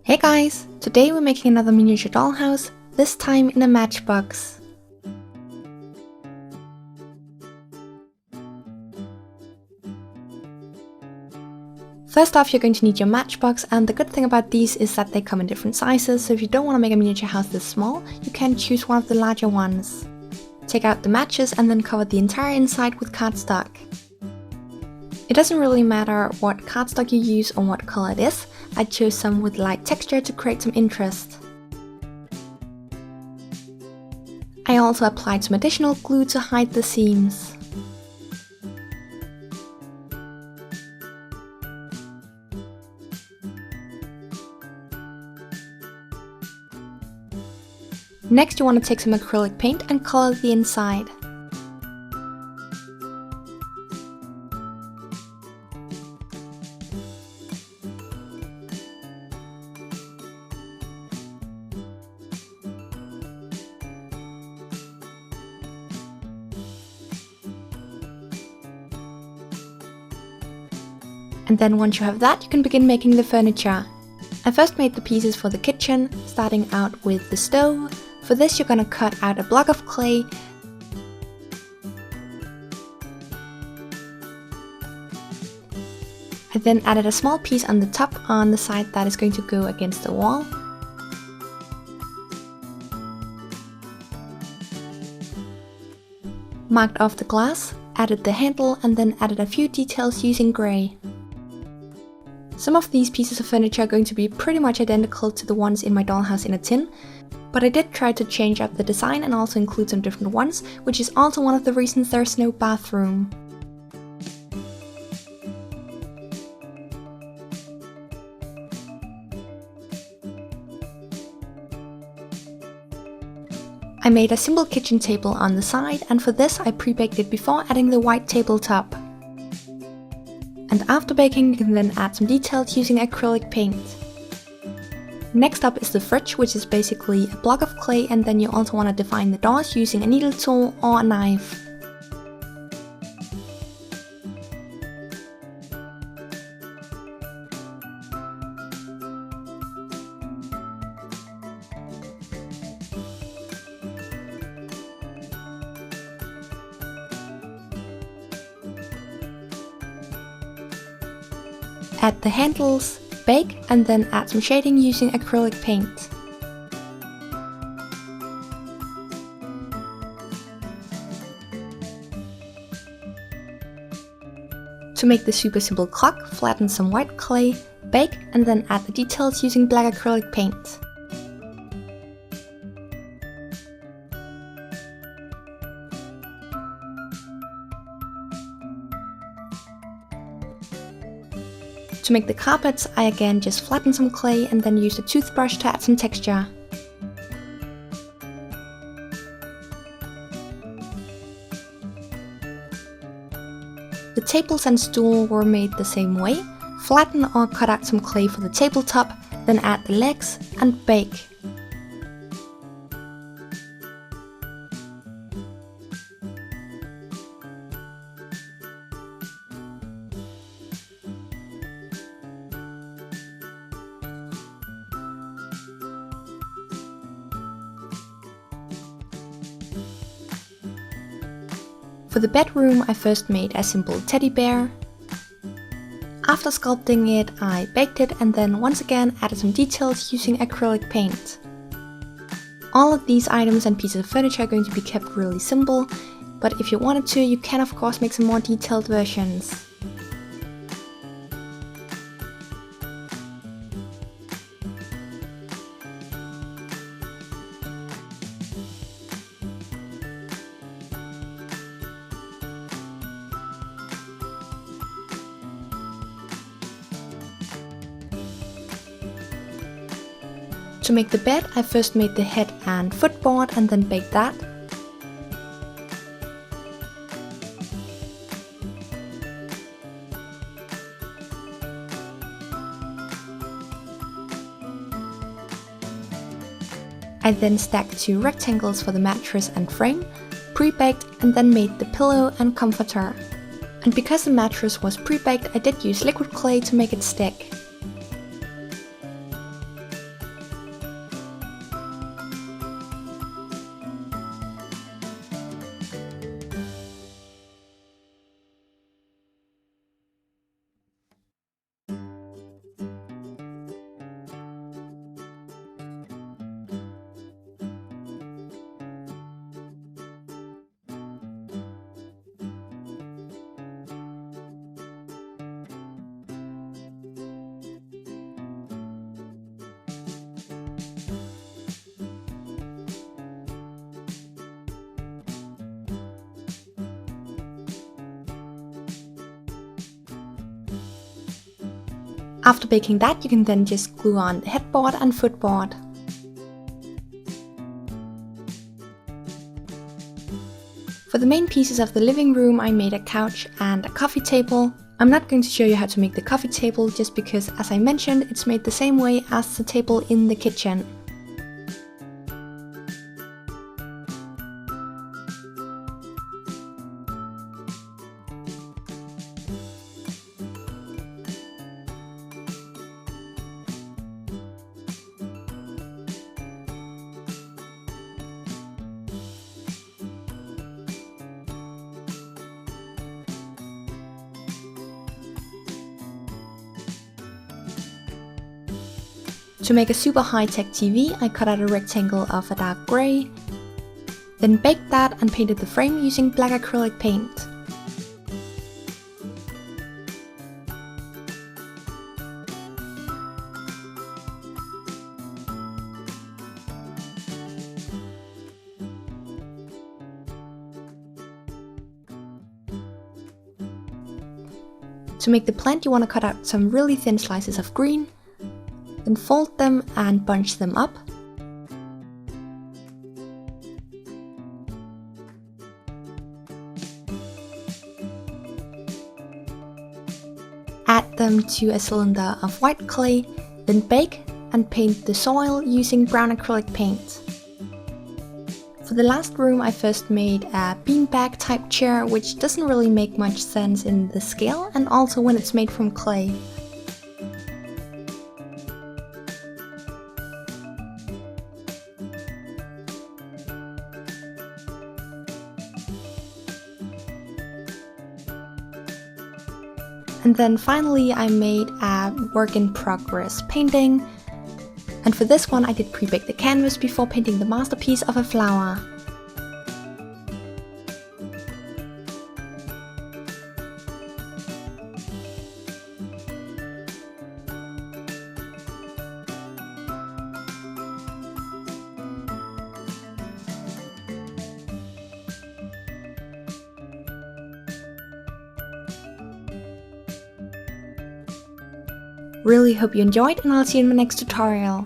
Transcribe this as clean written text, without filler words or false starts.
Hey guys! Today we're making another miniature dollhouse, this time in a matchbox. First off, you're going to need your matchbox, and the good thing about these is that they come in different sizes, so if you don't want to make a miniature house this small, you can choose one of the larger ones. Take out the matches and then cover the entire inside with cardstock. It doesn't really matter what cardstock you use or what color it is. I chose some with light texture to create some interest. I also applied some additional glue to hide the seams. Next, you want to take some acrylic paint and color the inside. And then once you have that, you can begin making the furniture. I first made the pieces for the kitchen, starting out with the stove. For this, you're gonna cut out a block of clay. I then added a small piece on the top on the side that is going to go against the wall. Marked off the glass, added the handle, and then added a few details using grey. Some of these pieces of furniture are going to be pretty much identical to the ones in my dollhouse in a tin, but I did try to change up the design and also include some different ones, which is also one of the reasons there's no bathroom. I made a simple kitchen table on the side, and for this I pre-baked it before adding the white tabletop. And after baking, you can then add some details using acrylic paint. Next up is the fridge, which is basically a block of clay, and then you also want to define the doors using a needle tool or a knife. Add the handles, bake, and then add some shading using acrylic paint. To make the super simple clock, flatten some white clay, bake, and then add the details using black acrylic paint. To make the carpets, I again just flattened some clay and then used a toothbrush to add some texture. The tables and stool were made the same way. Flatten or cut out some clay for the tabletop, then add the legs and bake. For the bedroom, I first made a simple teddy bear. After sculpting it, I baked it and then once again added some details using acrylic paint. All of these items and pieces of furniture are going to be kept really simple, but if you wanted to, you can of course make some more detailed versions. To make the bed, I first made the head and footboard and then baked that. I then stacked 2 rectangles for the mattress and frame, pre-baked, and then made the pillow and comforter. And because the mattress was pre-baked, I did use liquid clay to make it stick. After baking that, you can then just glue on the headboard and footboard. For the main pieces of the living room, I made a couch and a coffee table. I'm not going to show you how to make the coffee table just because, as I mentioned, it's made the same way as the table in the kitchen. To make a super high-tech TV, I cut out a rectangle of a dark grey, then baked that and painted the frame using black acrylic paint. To make the plant, you want to cut out some really thin slices of green, then fold them and bunch them up. Add them to a cylinder of white clay, then bake and paint the soil using brown acrylic paint. For the last room, I first made a beanbag type chair, which doesn't really make much sense in the scale and also when it's made from clay. And then finally I made a work in progress painting. And for this one I did pre-bake the canvas before painting the masterpiece of a flower. Really hope you enjoyed, and I'll see you in my next tutorial.